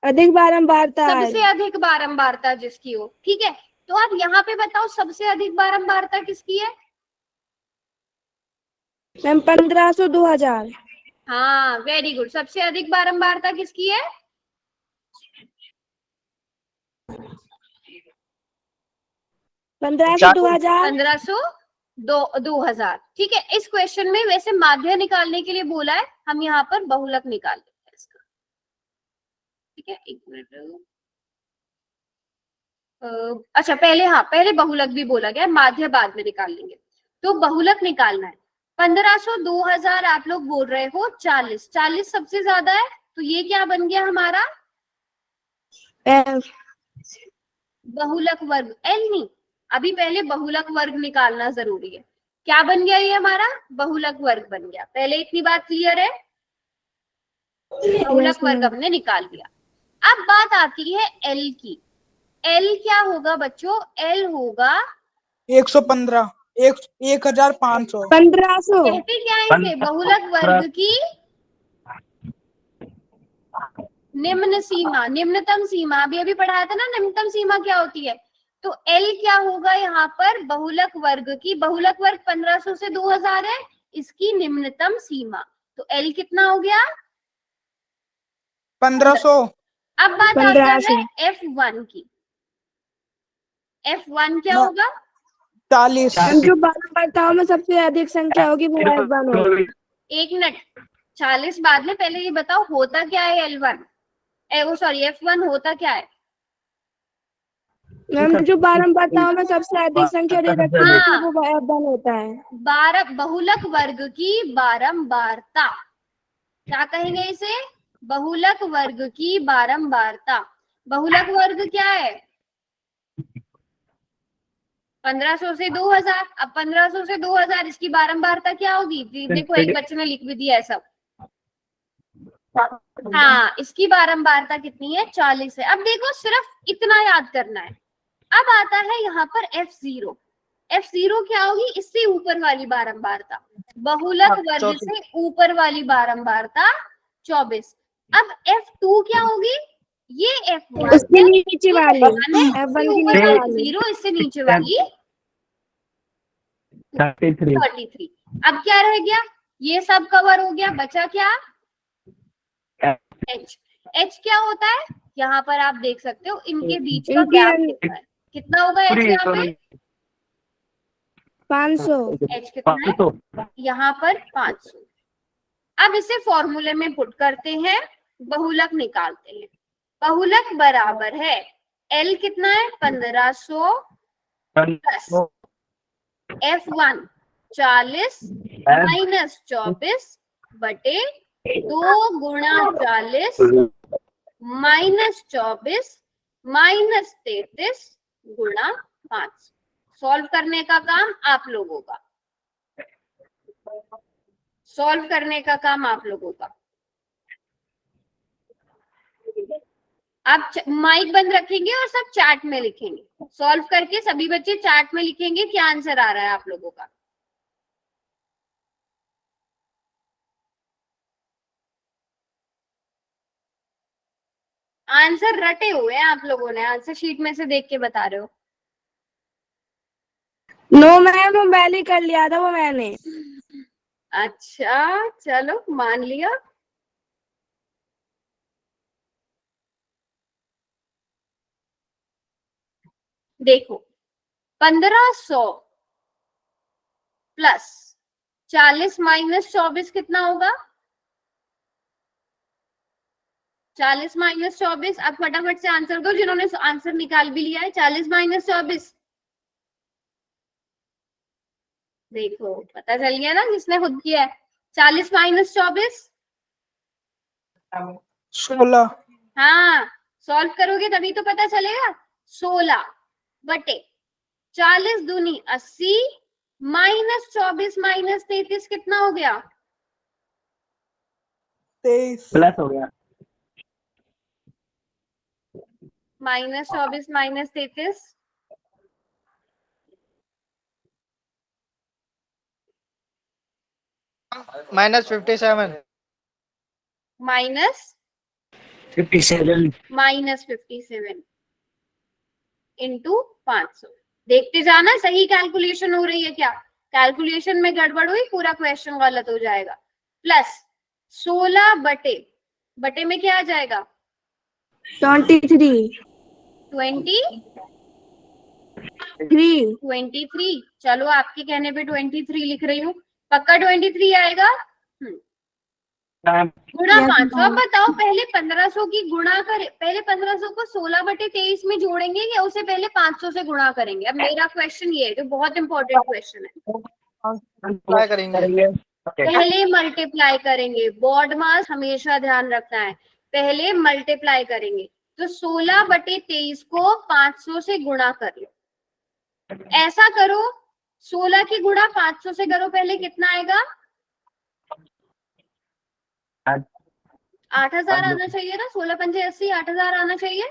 अधिक बारंबारता है। सबसे अधिक बारंबारता जिसकी हो, ठीक है। तो आप यहाँ पे बताओ सबसे अधिक बारंबारता किसकी है? मैम 1500 2000। हाँ वेरी गुड, सबसे अधिक बारंबारता किसकी है? 1500 2000। 1500 2000, ठीक है। इस क्वेश्चन में वैसे माध्य निकालने के लिए बोला है, हम यहाँ पर बहुलक निकाल लेते हैं इसका, ठीक है। एक मिनट, अच्छा पहले, हाँ पहले बहुलक भी बोला गया, माध्य बाद में निकाल लेंगे। तो बहुलक निकालना है, 1500 2000 आप लोग बोल रहे हो, 40 40 सबसे ज्यादा है, तो ये क्या बन गया हमारा, बहुलक वर्ग। एल नहीं, अभी पहले बहुलक वर्ग निकालना जरूरी है। क्या बन गया ये हमारा, बहुलक वर्ग बन गया। पहले इतनी बात क्लियर है, बहुलक वर्ग हमने निकाल दिया। अब बात आती है एल की। एल क्या होगा बच्चों, एल होगा 115 1500 1500। कहते क्या है इसे, बहुलक वर्ग की निम्न सीमा, निम्नतम सीमा। अभी अभी पढ़ाया था ना निम्नतम सीमा क्या होती है। तो एल क्या होगा यहाँ पर, बहुलक वर्ग की, बहुलक वर्ग 1500 से 2000 है, इसकी निम्नतम सीमा। तो एल कितना हो गया, 1500। अब बात आता है F1 की। F1 क्या होगा, 40। जो बारंबारताओं में सबसे अधिक संख्या होगी वो F1 होगी। एक मिनट, 40 बाद में, पहले ये बताओ होता क्या है L1? वो सॉरी F1 होता क्या है? मैम जो बारंबारताओं में सबसे अधिक संख्या दे रखी हाँ। होती है वो F1 होता है। बहुलक वर्ग की बारंबारता, क्या कहेंगे इसे? बहुलक वर्ग की बारंबारता। बहुलक वर्ग क्या है? 1500 से 2000। अब 1500 से 2000 इसकी बारंबारता क्या होगी? देखो एक बच्चे ने लिख भी दिया है सब। हाँ, इसकी बारंबारता कितनी है? 40 है। अब देखो सिर्फ इतना याद करना है। अब आता है यहाँ पर F0। F0 क्या होगी? इससे ऊपर वाली बारंबारता, बहुलक वर्ग से ऊपर वाली बारंबारता 24। अब F2 क्या होगी? ये F1 उसके नीचे वाली इससे F1 की ऊपर नीचे वाली वाली 0, इससे नीचे वाली 33। अब क्या रह गया? ये सब कवर हो गया, बचा क्या? H। H क्या होता है? यहाँ पर आप देख सकते हो इनके बीच का इनके गैप कितना है? कितना होगा H यहाँ पे? 500। H कितना है यहाँ पर? 500। अब इसे फॉर्मूले में पुट करते हैं, बहुलक निकालते हैं। बहुलक बराबर है L कितना है? 1500 प्लस F1 40 माइनस 24 बटे 2 गुणा 40 माइनस 24 माइनस 33 गुणा 5। सॉल्व करने का काम आप लोगों का, सॉल्व करने का काम आप लोगों का। आप माइक बंद रखेंगे और सब चैट में लिखेंगे। सॉल्व करके सभी बच्चे चैट में लिखेंगे क्या आंसर आ रहा है आप लोगों का। आंसर रटे हुए हैं आप लोगों ने, आंसर शीट में से देख के बता रहे हो। नो मैम वो पहले कर लिया था वो मैंने। अच्छा चलो मान लिया। देखो 1500 प्लस 40 माइनस 24 कितना होगा? 40 माइनस 24। अब फटाफट से आंसर दो जिन्होंने आंसर निकाल भी लिया है। 40 माइनस 24 देखो पता चल गया ना जिसने खुद किया है। 40 माइनस 24 16। हाँ, सॉल्व करोगे तभी तो पता चलेगा। 16 बटे 40 दूनी 80 माइनस 24 माइनस 33 कितना हो गया? 23 प्लस हो गया। Minus 24 minus 33 minus 57 minus 57 minus 57 into 500। देखते जाना सही कैलकुलेशन हो रही है क्या। कैलकुलेशन में गड़बड़ हुई पूरा क्वेश्चन गलत हो जाएगा। प्लस 16 बटे बटे में क्या आ जाएगा? 23। 23। चलो आपके कहने पे 23 लिख रही हूँ। पक्का 23 आएगा। गुणा 500। अब बताओ पहले 1500 की गुणा कर, पहले 1500 को 16 बटे 23 में जोड़ेंगे या उसे पहले 500 से गुणा करेंगे? अब मेरा क्वेश्चन ये है जो बहुत इंपॉर्टेंट क्वेश्चन है। अप्लाई करेंगे। पहले मल्टीप्लाई करेंगे, बोर्ड मास हमेशा ध्यान रखना है। पहले मल्टीप्लाई करेंगे तो 16 बटे 23 को 500 से गुणा कर लो। ऐसा करो 16 की गुणा 500 से करो, पहले कितना आएगा? 8000 आना चाहिए ना। 16 पंजे 80, 8000 आना चाहिए।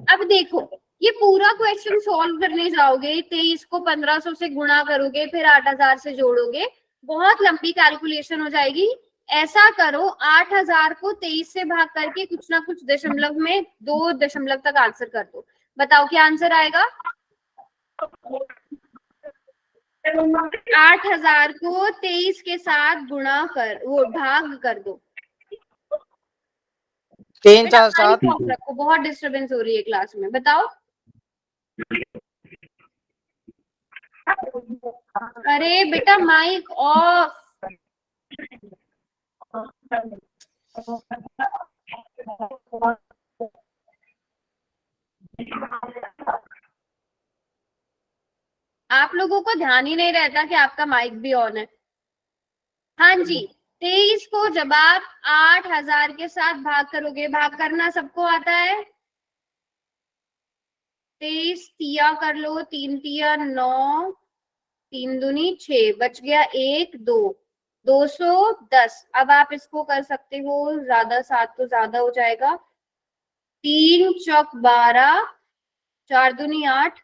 अब देखो ये पूरा क्वेश्चन सॉल्व करने जाओगे, 23 को 1500 से गुणा करोगे, फिर 8000 से जोड़ोगे, बहुत लंबी कैलकुलेशन हो जाएगी। ऐसा करो 8000 को 23 से भाग करके कुछ ना कुछ दशमलव में 2 दशमलव तक आंसर कर दो। बताओ क्या आंसर आएगा? 8000 को 23 के साथ गुणा कर, वो भाग कर दो। 3 4 7 रखो, बहुत डिस्टरबेंस हो रही है क्लास में। बताओ। अरे बेटा माइक ऑफ। आप लोगों को ध्यान ही नहीं रहता कि आपका माइक भी ऑन है। हाँ जी, 23 को जब आप 8000 के साथ भाग करोगे, भाग करना सबको आता है। 23 तिया कर लो, 3 तिया 9, 3 दूनी 6, बच गया 1 2, 210। अब आप इसको कर सकते हो ज्यादा, 7 तो ज्यादा हो जाएगा। 3 चौक 12, 4 दूनी 8,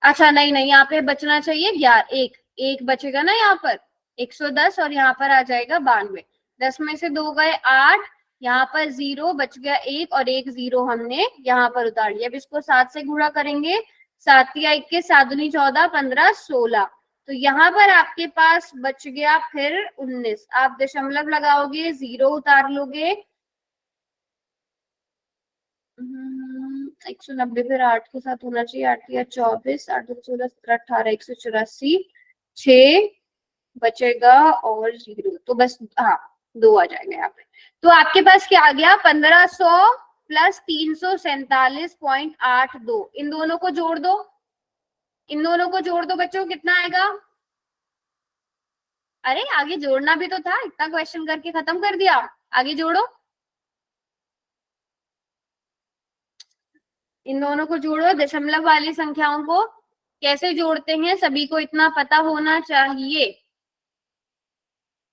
अच्छा नहीं नहीं, यहाँ पे बचना चाहिए 11, एक बचेगा ना यहाँ पर 110, और यहाँ पर आ जाएगा 92। 10 में से 2 गए 8, यहाँ पर 0 बच गया 1, और 1 0 हमने यहाँ पर उतार लिया। अब इसको 7 से गुणा करेंगे, 7 या 21, 7 दूनी 14, 15 16, तो यहाँ पर आपके पास बच गया फिर 19। आप दशमलव लगाओगे, 0 उतार लोगे, 190 फिर 8 के साथ होना चाहिए, 8 या 24, 8 16 17 18, 184, 6 बचेगा और 0, तो बस हाँ 2 आ जाएगा यहाँ पे। तो आपके पास क्या आ गया, 1500 प्लस 347.82। इन दोनों को जोड़ दो, इन दोनों को जोड़ दो बच्चों, कितना आएगा? अरे आगे जोड़ना भी तो था, इतना क्वेश्चन करके खत्म कर दिया, आगे जोड़ो। इन दोनों को जोड़ो, दशमलव वाली संख्याओं को कैसे जोड़ते हैं सभी को इतना पता होना चाहिए।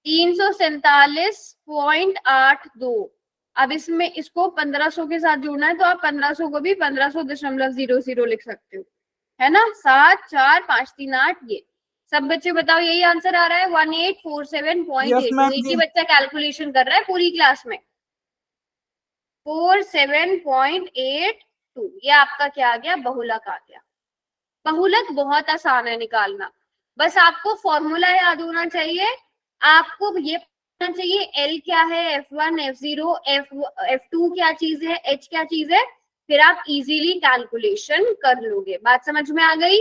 347.82। अब इसमें इसको 1500 के साथ जोड़ना है, तो आप 1500 को भी 1500.00 लिख सकते हो, है ना। 7 4 5 3 8, ये सब बच्चे बताओ यही आंसर आ रहा है 1847.8। एक ही बच्चा कैलकुलेशन कर रहा है पूरी क्लास में। 47.82, ये आपका क्या आ गया, बहुलक आ गया। बहुलक बहुत आसान है निकालना, बस आपको फॉर्मूला याद होना चाहिए। आपको ये पता चाहिए L क्या है, F1 F0 F2 क्या चीज है, H क्या चीज है, फिर आप इजीली कैलकुलेशन कर लोगे। बात समझ में आ गई?